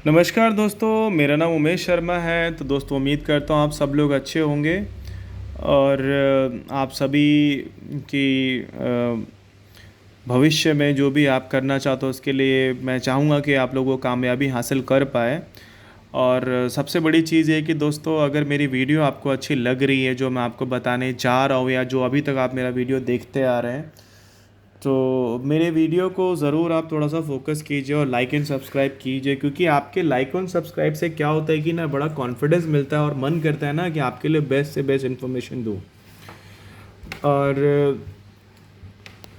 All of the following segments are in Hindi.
नमस्कार दोस्तों, मेरा नाम उमेश शर्मा है। तो दोस्तों, उम्मीद करता हूँ आप सब लोग अच्छे होंगे और आप सभी की भविष्य में जो भी आप करना चाहते हो उसके लिए मैं चाहूँगा कि आप लोगों को कामयाबी हासिल कर पाए। और सबसे बड़ी चीज़ ये कि दोस्तों, अगर मेरी वीडियो आपको अच्छी लग रही है जो मैं आपको बताने जा रहा हूँ या जो अभी तक आप मेरा वीडियो देखते आ रहे हैं, तो मेरे वीडियो को ज़रूर आप थोड़ा सा फोकस कीजिए और लाइक एंड सब्सक्राइब कीजिए, क्योंकि आपके लाइक एंड सब्सक्राइब से क्या होता है कि ना बड़ा कॉन्फिडेंस मिलता है और मन करता है ना कि आपके लिए बेस्ट से बेस्ट इन्फॉर्मेशन दूँ। और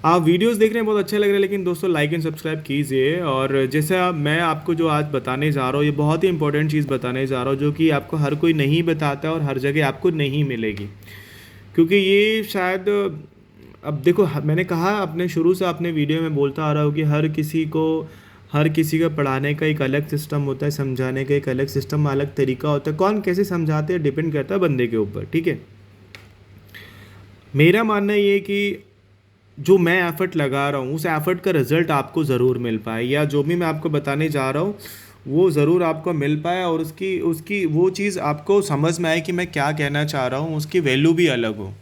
आप वीडियोस देख रहे हैं, बहुत अच्छे लग रहे हैं, लेकिन दोस्तों लाइक एंड सब्सक्राइब कीजिए। और जैसे मैं आपको जो आज बताने जा रहा हूँ, ये बहुत ही इंपॉर्टेंट चीज़ बताने जा रहा हूँ जो कि आपको हर कोई नहीं बताता और हर जगह आपको नहीं मिलेगी। क्योंकि ये शायद, अब देखो, मैंने कहा अपने शुरू से अपने वीडियो में बोलता आ रहा हूँ कि हर किसी का पढ़ाने का एक अलग सिस्टम होता है, समझाने का एक अलग सिस्टम, अलग तरीका होता है। कौन कैसे समझाते हैं डिपेंड करता है बंदे के ऊपर, ठीक है। मेरा मानना ये है कि जो मैं एफ़र्ट लगा रहा हूँ उस एफ़र्ट का रिज़ल्ट आपको ज़रूर मिल पाए, या जो भी मैं आपको बताने जा रहा हूँ वो ज़रूर आपको मिल पाए, और उसकी उसकी वो चीज़ आपको समझ में आए कि मैं क्या कहना चाह रहा हूँ, उसकी वैल्यू भी अलग हो।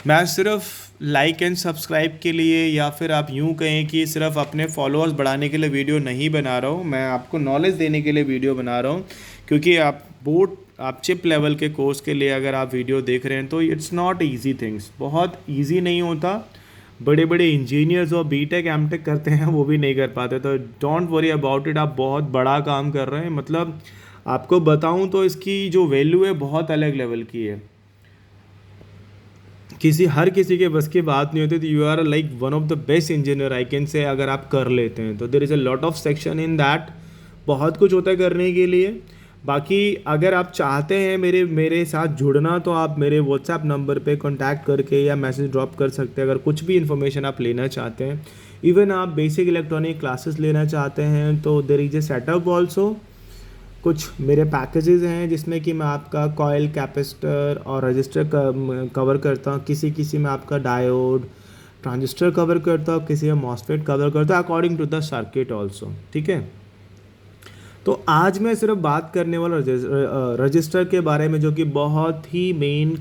मैं सिर्फ लाइक एंड सब्सक्राइब के लिए, या फिर आप यूँ कहें कि सिर्फ अपने फॉलोअर्स बढ़ाने के लिए वीडियो नहीं बना रहा हूँ, मैं आपको नॉलेज देने के लिए वीडियो बना रहा हूँ। क्योंकि आप चिप लेवल के कोर्स के लिए अगर आप वीडियो देख रहे हैं तो इट्स नॉट इजी थिंग्स, बहुत इजी नहीं होता। बड़े बड़े इंजीनियर्स और बीटेक एमटेक करते हैं वो भी नहीं कर पाते, तो डोंट वरी अबाउट इट। आप बहुत बड़ा काम कर रहे हैं, मतलब आपको बताऊं तो इसकी जो वैल्यू है बहुत अलग लेवल की है। हर किसी के बस की बात नहीं होती, तो you are like one of the best engineer I can say, अगर आप कर लेते हैं तो। There is a lot of section in that, बहुत कुछ होता है करने के लिए। बाकी अगर आप चाहते हैं मेरे मेरे साथ जुड़ना, तो आप मेरे व्हाट्सएप नंबर पे कांटेक्ट करके या मैसेज ड्रॉप कर सकते हैं अगर कुछ भी इन्फॉर्मेशन आप लेना चाहते हैं। इवन आप बेसिक इलेक्ट्रॉनिक क्लासेस लेना चाहते हैं तो there is a setup also. कुछ मेरे पैकेजेस हैं जिसमें कि मैं आपका कॉइल, कैपेसिटर और रजिस्टर कवर करता हूँ, किसी किसी में आपका डायोड, ट्रांजिस्टर कवर करता हूँ, किसी में मॉसफेट कवर करता हूँ according to the circuit also, ठीक है। तो आज मैं सिर्फ बात करने वाला रजिस्टर के बारे में, जो कि बहुत ही मेन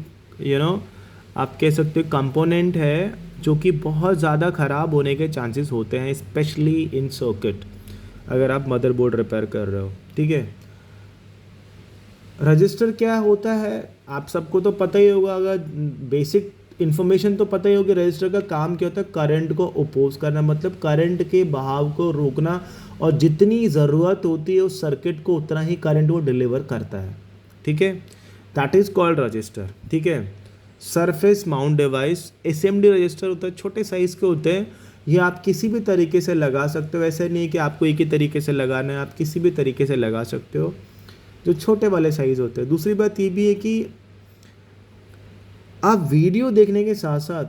आप कह सकते हो कंपोनेंट है, जो कि बहुत ज़्यादा ख़राब होने के चांसेस होते हैं, स्पेशली इन सर्किट, अगर आप मदरबोर्ड रिपेयर कर रहे हो, ठीक है। रजिस्टर क्या होता है आप सबको तो पता ही होगा, अगर बेसिक इन्फॉर्मेशन तो पता ही होगी। रजिस्टर का काम क्या होता है, करंट को अपोज करना, मतलब करंट के बहाव को रोकना, और जितनी ज़रूरत होती है उस सर्किट को उतना ही करंट वो डिलीवर करता है, ठीक है। दैट इज़ कॉल्ड रजिस्टर, ठीक है। Surface mount device, SMD register होता है, छोटे साइज़ के होते हैं। ये आप किसी भी तरीके से लगा सकते हो, ऐसा नहीं है कि आपको एक ही तरीके से लगाना है, आप किसी भी तरीके से लगा सकते हो, जो छोटे वाले साइज़ होते हैं। दूसरी बात ये भी है कि आप वीडियो देखने के साथ साथ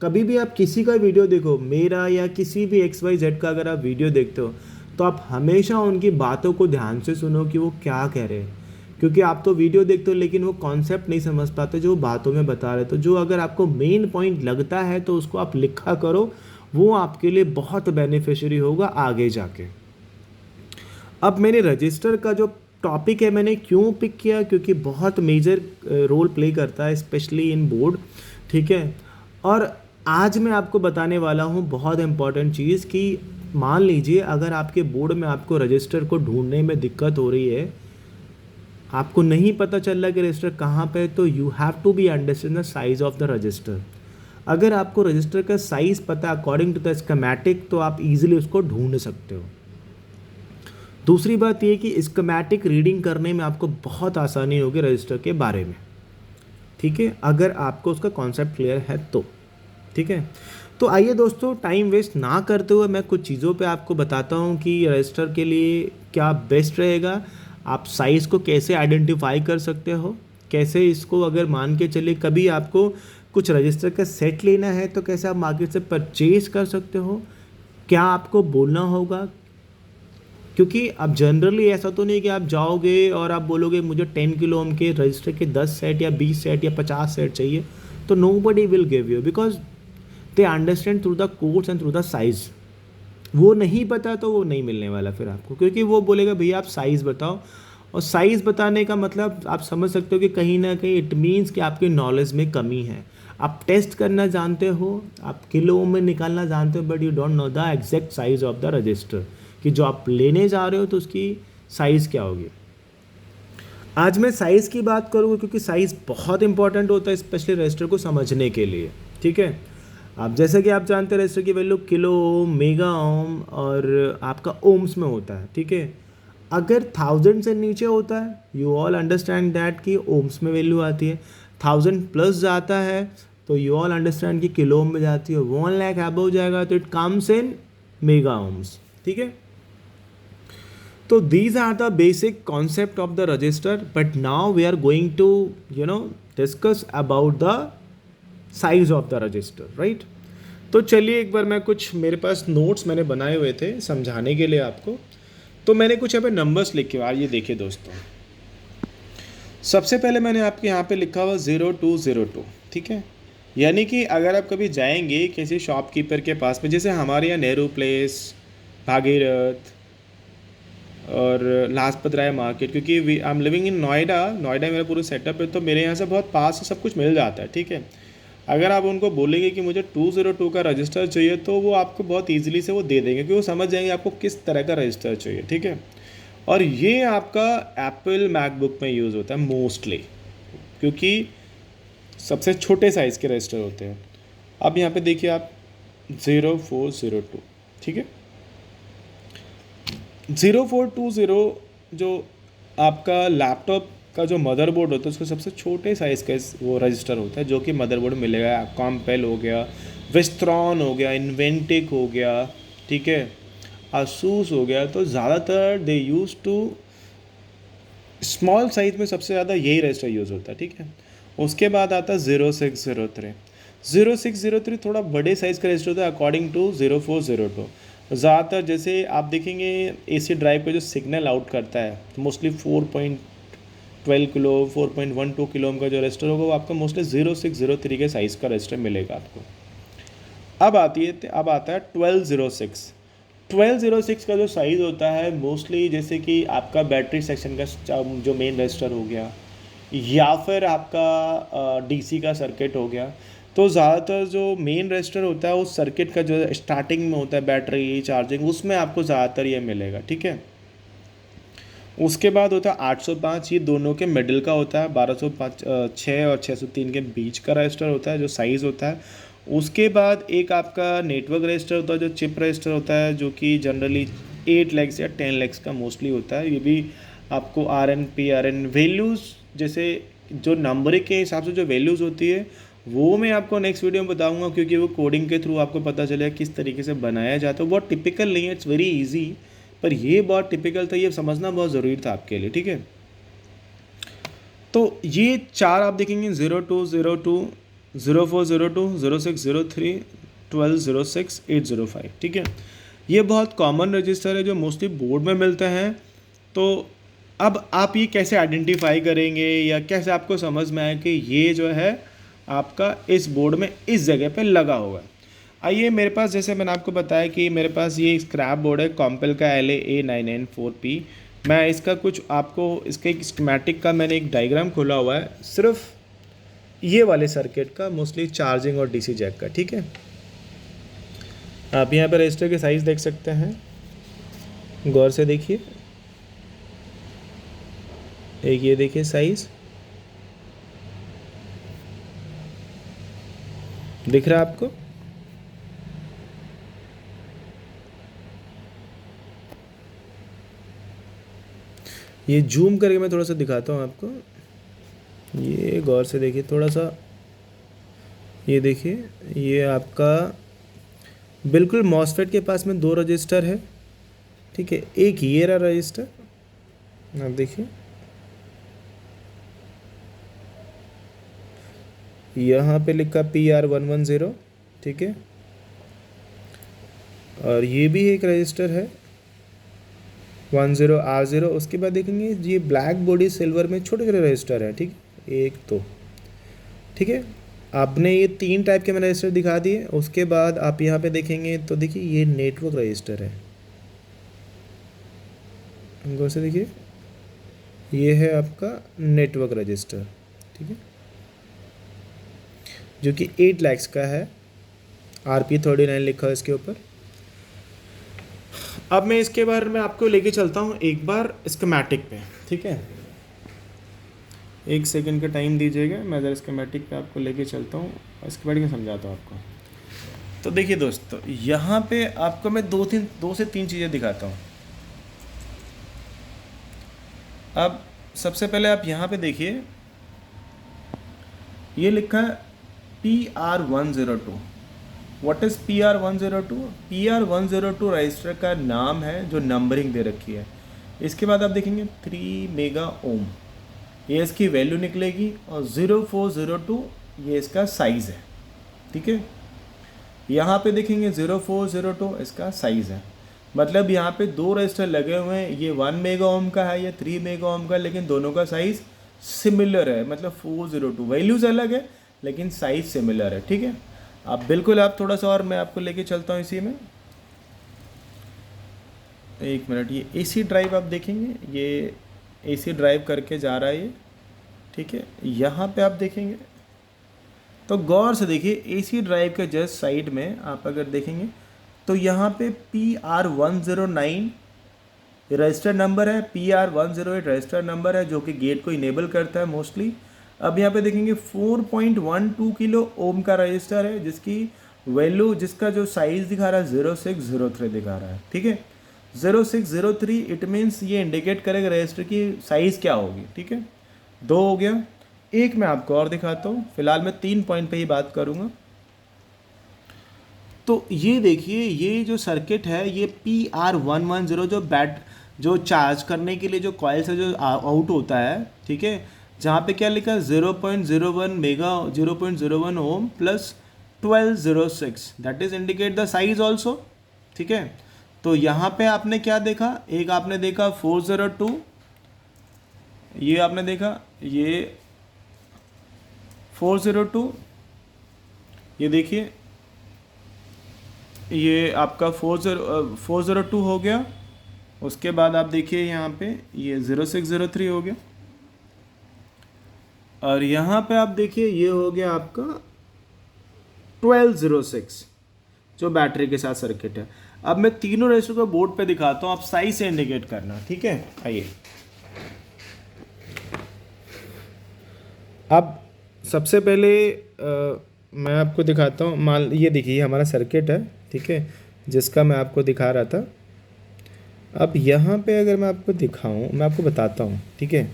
कभी भी आप किसी का वीडियो देखो, मेरा या किसी भी XYZ का अगर आप वीडियो देखते हो, तो आप हमेशा उनकी बातों को ध्यान से सुनो कि वो क्या कह रहे हैं। क्योंकि आप तो वीडियो देखते हो लेकिन वो कॉन्सेप्ट नहीं समझ पाते जो बातों में बता रहे। तो जो अगर आपको मेन पॉइंट लगता है तो उसको आप लिखा करो, वो आपके लिए बहुत बेनिफिशियरी होगा आगे जाके। अब मैंने रजिस्टर का जो टॉपिक है मैंने क्यों पिक किया, क्योंकि बहुत मेजर रोल प्ले करता है स्पेशली इन बोर्ड, ठीक है। और आज मैं आपको बताने वाला हूँ बहुत इंपॉर्टेंट चीज़ कि मान लीजिए अगर आपके बोर्ड में आपको रजिस्टर को ढूंढने में दिक्कत हो रही है, आपको नहीं पता चल रहा कि रजिस्टर कहाँ पे है, तो you have to be understand the size of the register. अगर आपको रजिस्टर का साइज़ पता अकॉर्डिंग टू द स्कीमेटिक, तो आप इजीली उसको ढूंढ सकते हो। दूसरी बात ये कि स्कीमेटिक रीडिंग करने में आपको बहुत आसानी होगी रजिस्टर के बारे में, ठीक है, अगर आपको उसका कॉन्सेप्ट क्लियर है तो, ठीक है। तो आइए दोस्तों, टाइम वेस्ट ना करते हुए मैं कुछ चीज़ों पे आपको बताता हूँ कि रजिस्टर के लिए क्या बेस्ट रहेगा, आप साइज़ को कैसे आइडेंटिफाई कर सकते हो, कैसे इसको, अगर मान के चलिए कभी आपको कुछ रजिस्टर का सेट लेना है तो कैसे आप मार्केट से परचेज कर सकते हो, क्या आपको बोलना होगा। क्योंकि अब जनरली ऐसा तो नहीं कि आप जाओगे और आप बोलोगे मुझे 10 किलो ओम के रजिस्टर के 10 सेट या 20 सेट या 50 सेट चाहिए, तो nobody will give you, because they understand through the codes and through the size. वो नहीं पता तो वो नहीं मिलने वाला फिर आपको, क्योंकि वो बोलेगा भैया आप साइज़ बताओ, और साइज़ बताने का मतलब आप समझ सकते हो कि कहीं ना कहीं इट मीन्स कि आपके नॉलेज में कमी है। आप टेस्ट करना जानते हो, आप किलो में निकालना जानते हो, but you don't know the exact size of the register, कि जो आप लेने जा रहे हो तो उसकी साइज़ क्या होगी। आज मैं साइज़ की बात करूँगा क्योंकि साइज़ बहुत इंपॉर्टेंट होता है, स्पेशली रजिस्टर को समझने के लिए। ठीक है, आप जैसे कि आप जानते हैं रजिस्टर की value kilo ohm, mega ohm और आपका ओम्स में होता है। ठीक है, अगर 1000 से नीचे होता है, यू ऑल अंडरस्टैंड दैट कि ओम्स में वैल्यू आती है। 1000 प्लस जाता है तो यू ऑल अंडरस्टैंड कि किलो ओम में जाती है। 1 लाख अबव जाएगा तो it comes in mega ohms. ठीक है, तो these are the basic concept of the register, but now we are going to discuss about the size of the register, right? तो चलिए एक बार मैं कुछ, मेरे पास नोट्स मैंने बनाए हुए थे समझाने के लिए आपको, तो मैंने कुछ यहाँ पे नंबर्स लिखे हुए, ये देखिए दोस्तों। सबसे पहले मैंने आपके यहाँ पे लिखा हुआ 0202। ठीक है, यानी कि अगर आप कभी जाएंगे किसी शॉपकीपर के पास में, जैसे हमारे यहाँ नेहरू प्लेस, भागीरथ और लाजपत राय मार्केट, क्योंकि I am living in Noida, Noida मेरा पूरा सेटअप है, तो मेरे यहाँ से बहुत पास से सब कुछ मिल जाता है। ठीक है, अगर आप उनको बोलेंगे कि मुझे 202 का रजिस्टर चाहिए तो वो आपको बहुत ईजिली से वो दे देंगे, क्योंकि वो समझ जाएंगे आपको किस तरह का रजिस्टर चाहिए। ठीक है, और ये आपका एप्पल मैकबुक में यूज़ होता है मोस्टली, क्योंकि सबसे छोटे साइज़ के रजिस्टर होते हैं। अब यहाँ पे देखिए आप 0402। ठीक है, 0420 जो आपका लैपटॉप का जो मदरबोर्ड होता है उसका सबसे छोटे साइज़ का वो रजिस्टर होता है, जो कि मदरबोर्ड मिलेगा। कॉम्पेल हो गया, विस्ट्रॉन हो गया, इन्वेंटिक हो गया, ठीक है, आसूस हो गया, तो ज़्यादातर दे यूज़ टू स्मॉल साइज़ में सबसे ज़्यादा यही रजिस्टर यूज़ होता है। ठीक है, उसके बाद आता है 0603। 0603 थोड़ा बड़े साइज़ का रजिस्टर होता है अकॉर्डिंग टू 0402। ज़्यादातर जैसे आप देखेंगे एसी ड्राइव पे जो सिग्नल आउट करता है मोस्टली 4.12 किलो 4.12 किलो का जो रजिस्टर होगा वो आपका मोस्टली 0603 के साइज़ का रजिस्टर मिलेगा आपको। अब आता है 1206। 1206 का जो साइज़ होता है मोस्टली जैसे कि आपका बैटरी सेक्शन का जो मेन रजिस्टर हो गया, या फिर आपका डीसी का सर्किट हो गया, तो ज़्यादातर जो मेन रजिस्टर होता है उस सर्किट का जो स्टार्टिंग में होता है बैटरी चार्जिंग, उसमें आपको ज़्यादातर ये मिलेगा। ठीक है, उसके बाद होता है 805, ये दोनों के मिडिल का होता है। 1206 और 603 के बीच का रजिस्टर होता है जो साइज़ होता है। उसके बाद एक आपका नेटवर्क रजिस्टर होता है जो चिप रजिस्टर होता है, जो कि जनरली 8 लैक्स या 10 लैक्स का मोस्टली होता है। ये भी आपको RN PRN वैल्यूज़, जैसे जो नंबरिंग के हिसाब से जो वैल्यूज़ होती है वो मैं आपको नेक्स्ट वीडियो में बताऊंगा, क्योंकि वो कोडिंग के थ्रू आपको पता चलेगा किस तरीके से बनाया जाता है। बहुत टिपिकल नहीं है, इट्स वेरी इजी, पर ये बहुत टिपिकल था, ये समझना बहुत ज़रूरी था आपके लिए। ठीक है, तो ये चार आप देखेंगे 0202, 0402, 0603, 1206, 805। ठीक है, ये बहुत कॉमन रजिस्टर है जो मोस्टली बोर्ड में मिलते हैं। तो अब आप ये कैसे आइडेंटिफाई करेंगे या कैसे आपको समझ में आए कि ये जो है आपका इस बोर्ड में इस जगह पे लगा होगा। आइए, मेरे पास जैसे मैंने आपको बताया कि मेरे पास ये स्क्रैप बोर्ड है कॉम्पेल का LA-A994P। मैं इसका कुछ आपको इसके एक स्कीमेटिक का मैंने एक डायग्राम खोला हुआ है सिर्फ ये वाले सर्किट का, मोस्टली चार्जिंग और DC जैक का। ठीक है, आप यहाँ पर रजिस्टर के साइज़ देख सकते हैं, गौर से देखिए। एक ये देखिए साइज़ दिख रहा है आपको। ये जूम करके मैं थोड़ा सा दिखाता हूँ आपको, ये गौर से देखिए थोड़ा सा, ये देखिए ये आपका बिल्कुल मॉसफेट के पास में 2 रजिस्टर है। ठीक है, एक ये रहा रजिस्टर, आप देखिए यहाँ पे लिखा PR110। ठीक है, और ये भी एक रजिस्टर है 10R0। उसके बाद देखेंगे ये ब्लैक बॉडी सिल्वर में छोटे छोटे रजिस्टर है। ठीक है, एक तो ठीक है, आपने ये 3 टाइप के मैंने रजिस्टर दिखा दिए। उसके बाद आप यहाँ पे देखेंगे तो देखिए ये नेटवर्क रजिस्टर है, गौर से देखिए, ये है आपका नेटवर्क रजिस्टर, ठीक है, जो कि 8 lakhs का है, RP39 लिखा है इसके ऊपर। अब मैं इसके बारे में आपको लेके चलता हूँ एक बार स्कीमेटिक पे, ठीक है, 1 सेकंड का टाइम दीजिएगा, मैं ज़रा स्कीमेटिक पे आपको लेके चलता हूँ, स्कीमेटिक में समझाता हूँ आपको। तो देखिए दोस्तों, यहाँ पे आपको मैं 2 से 3 चीज़ें दिखाता हूँ। अब सबसे पहले आप यहाँ पे देखिए, ये लिखा है PR102। What is PR102? PR102 register का नाम है जो नंबरिंग दे रखी है। इसके बाद आप देखेंगे 3 मेगा ओम, ये इसकी वैल्यू निकलेगी, और 0402 ये इसका साइज़ है, ठीक है। यहाँ पे देखेंगे 0402 इसका साइज़ है, मतलब यहाँ पे 2 रजिस्टर लगे हुए हैं, ये 1 मेगा ओम का है, ये 3 मेगा ओम का, लेकिन दोनों का साइज़ सिमिलर है, मतलब 402, वैल्यूज़ अलग है लेकिन साइज़ सिमिलर है, ठीक है। अब बिल्कुल आप थोड़ा सा और मैं आपको लेके चलता हूँ इसी में, 1 मिनट। ये AC ड्राइव आप देखेंगे, ये AC ड्राइव करके जा रहा है ये, ठीक है। यहाँ पे आप देखेंगे तो गौर से देखिए, AC ड्राइव के जस्ट साइड में आप अगर देखेंगे तो यहाँ पे PR109 रजिस्टर नंबर है, PR108 रजिस्टर नंबर है जो कि गेट को इनेबल करता है मोस्टली। अब यहाँ पे देखेंगे 4.12 किलो ओम का रजिस्टर है, जिसकी वैल्यू, जिसका जो साइज़ दिखा रहा है 0603 दिखा रहा है, ठीक है। 0603 इट मीन्स ये इंडिकेट करेगा रजिस्टर की साइज़ क्या होगी, ठीक है। 2 हो गया। एक मैं आपको और दिखाता हूँ, फिलहाल मैं 3 पॉइंट पे ही बात करूँगा। तो ये देखिए, ये जो सर्किट है ये PR110 जो चार्ज करने के लिए जो कॉइल से जो आउट होता है, ठीक है, जहाँ पे क्या लिखा है 0.01 mega 0.01 ohm plus 1206, that is indicate the size also, ठीक है। तो यहाँ पे आपने क्या देखा, एक आपने देखा 402, ये आपने देखा ये 402, ये देखिए ये आपका 402 हो गया। उसके बाद आप देखिए यहाँ पे ये 0603 हो गया, और यहाँ पे आप देखिए ये हो गया आपका 1206 जो बैटरी के साथ सर्किट है। अब मैं तीनों रजिस्टर को बोर्ड पे दिखाता हूँ, आप साइज से इंडिकेट करना, ठीक है। आइए, अब सबसे पहले मैं आपको दिखाता हूँ, मान ये देखिए हमारा सर्किट है, ठीक है, जिसका मैं आपको दिखा रहा था। अब यहाँ पे अगर मैं आपको दिखाऊं, मैं आपको बताता हूँ, ठीक है।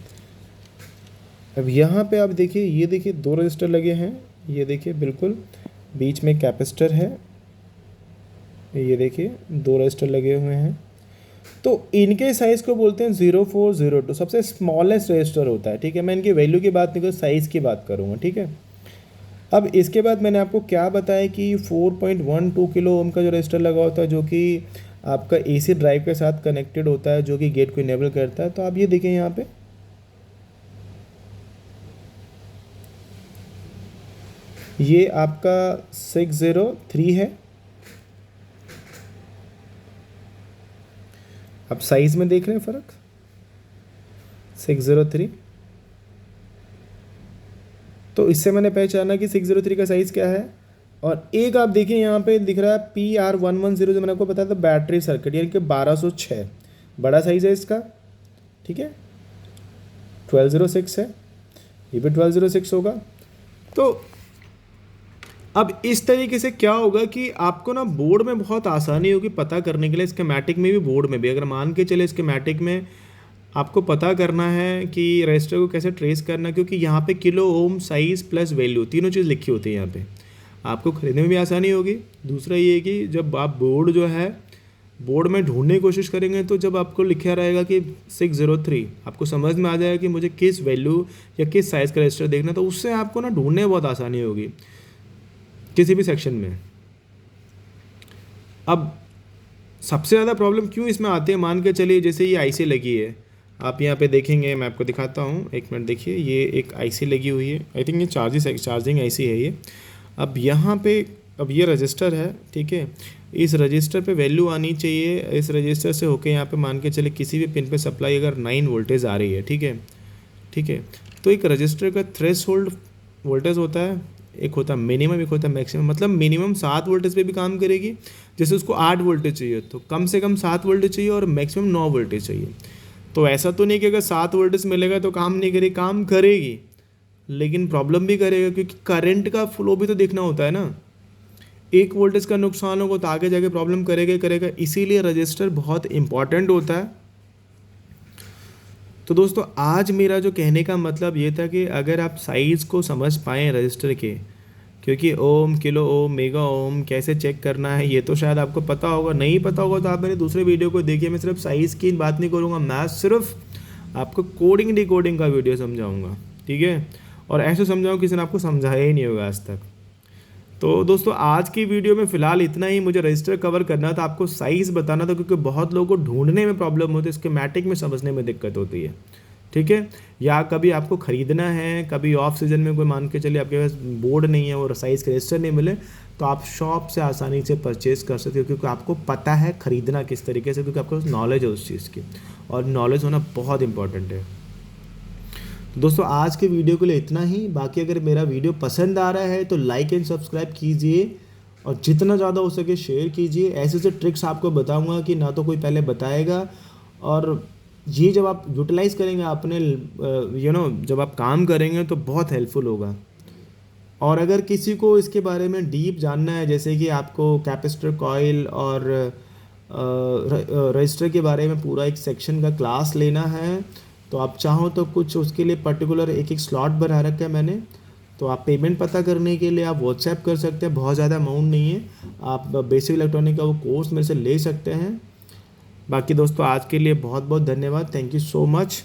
अब यहाँ पे आप देखिए, ये देखिए 2 रजिस्टर लगे हैं, ये देखिए बिल्कुल बीच में कैपेसिटर है, ये देखिए 2 रजिस्टर लगे हुए हैं। तो इनके साइज़ को बोलते हैं 0402, सबसे स्मॉलेस्ट रजिस्टर होता है, ठीक है। मैं इनकी वैल्यू की बात नहीं करूँ, साइज़ की बात करूँगा, ठीक है। अब इसके बाद मैंने आपको क्या बताया कि 4.12 किलो ओम का जो रजिस्टर लगा होता है, जो कि आपका AC ड्राइव के साथ कनेक्टेड होता है, जो कि गेट को इनेबल करता है। तो आप ये देखें यहाँ पे, ये आपका 603 है। आप साइज में देख रहे हैं फ़र्क, 603। तो इससे मैंने पहचाना कि 603 का साइज़ क्या है। और एक आप देखिए यहाँ पे दिख रहा है PR110, जो मैंने आपको बताया था बैटरी सर्किट, यानी कि 1206 बड़ा साइज़ है इसका, ठीक है। 1206 है, ये भी 1206 होगा। तो अब इस तरीके से क्या होगा कि आपको ना बोर्ड में बहुत आसानी होगी पता करने के लिए, स्कीमेटिक में भी, बोर्ड में भी। अगर मान के चले स्कीमेटिक में आपको पता करना है कि रजिस्टर को कैसे ट्रेस करना, क्योंकि यहाँ पे kilo ohm, size plus value तीनों चीज़ लिखी होती है यहाँ पे, आपको खरीदने में भी आसानी होगी। दूसरा ये कि जब आप बोर्ड जो है बोर्ड में ढूंढने की कोशिश करेंगे, तो जब आपको लिखा रहेगा कि 603, आपको समझ में आ जाएगा कि मुझे किस वैल्यू या किस साइज़ का रजिस्टर देखना, तो उससे आपको ना ढूंढने में बहुत आसानी होगी किसी भी सेक्शन में। अब सबसे ज़्यादा प्रॉब्लम क्यों इसमें आती है, मान के चलिए जैसे ये IC लगी है, आप यहाँ पे देखेंगे, मैं आपको दिखाता हूँ, एक मिनट देखिए, ये एक आईसी लगी हुई है, आई थिंक ये चार्जिंग आईसी है ये। अब यहाँ पे अब ये रजिस्टर है, ठीक है, इस रजिस्टर पे वैल्यू आनी चाहिए, इस रजिस्टर से होके यहाँ पे मान के चले किसी भी पिन पे सप्लाई अगर 9 वोल्टेज आ रही है, ठीक है, ठीक है। तो एक रजिस्टर का थ्रेशोल्ड वोल्टेज होता है, एक होता है मिनिमम, एक होता है मैक्सिमम। मतलब मिनिमम 7 वोल्टेज पे भी काम करेगी, जैसे उसको 8 वोल्टेज चाहिए तो कम से कम 7 वोल्टेज चाहिए और मैक्सिमम 9 वोल्टेज चाहिए। तो ऐसा तो नहीं कि अगर 7 वोल्टेज मिलेगा तो काम नहीं करेगी, काम करेगी लेकिन प्रॉब्लम भी करेगा, क्योंकि करंट का फ्लो भी तो देखना होता है ना। 1 वोल्टेज का नुकसान होगा तो आगे जाके प्रॉब्लम करेगा ही करेगा, इसीलिए रजिस्टर बहुत इंपॉर्टेंट होता है। तो दोस्तों आज मेरा जो कहने का मतलब ये था कि अगर आप साइज़ को समझ पाएँ रजिस्टर के, क्योंकि ओम, किलो ओम, मेगा ओम कैसे चेक करना है ये तो शायद आपको पता होगा, नहीं पता होगा तो आप मेरे दूसरे वीडियो को देखिए। मैं सिर्फ साइज़ की बात नहीं करूँगा, मैं सिर्फ आपको कोडिंग डिकोडिंग का वीडियो समझाऊँगा, ठीक है, और ऐसे समझाऊँ किसी ने आपको समझाया ही नहीं होगा आज तक। तो दोस्तों आज की वीडियो में फ़िलहाल इतना ही। मुझे रजिस्टर कवर करना था, आपको साइज़ बताना था, क्योंकि बहुत लोगों को ढूंढने में प्रॉब्लम होती है, स्कीमेटिक में समझने में दिक्कत होती है, ठीक है। या कभी आपको ख़रीदना है, कभी ऑफ सीज़न में कोई मान के चलिए आपके पास बोर्ड नहीं है और साइज़ के रजिस्टर नहीं मिले, तो आप शॉप से आसानी से परचेज़ कर सकते हो, क्योंकि आपको पता है ख़रीदना किस तरीके से, क्योंकि आपके पास नॉलेज है उस चीज़ की, और नॉलेज होना बहुत इंपॉर्टेंट है। तो दोस्तों आज के वीडियो के लिए इतना ही। बाकी अगर मेरा वीडियो पसंद आ रहा है तो लाइक एंड सब्सक्राइब कीजिए, और जितना ज़्यादा हो सके शेयर कीजिए। ऐसे ऐसे ट्रिक्स आपको बताऊंगा कि ना तो कोई पहले बताएगा, और ये जब आप यूटिलाइज़ करेंगे अपने जब आप काम करेंगे तो बहुत हेल्पफुल होगा। और अगर किसी को इसके बारे में डीप जानना है, जैसे कि आपको कैपेसिटर कॉइल और रजिस्टर के बारे में पूरा एक सेक्शन का क्लास लेना है, तो आप चाहो तो कुछ उसके लिए पर्टिकुलर एक एक स्लॉट बना रखा है मैंने, तो आप पेमेंट पता करने के लिए आप व्हाट्सएप कर सकते हैं, बहुत ज़्यादा अमाउंट नहीं है, आप बेसिक इलेक्ट्रॉनिक का वो कोर्स मेरे से ले सकते हैं। बाकी दोस्तों आज के लिए बहुत बहुत धन्यवाद, थैंक यू सो मच।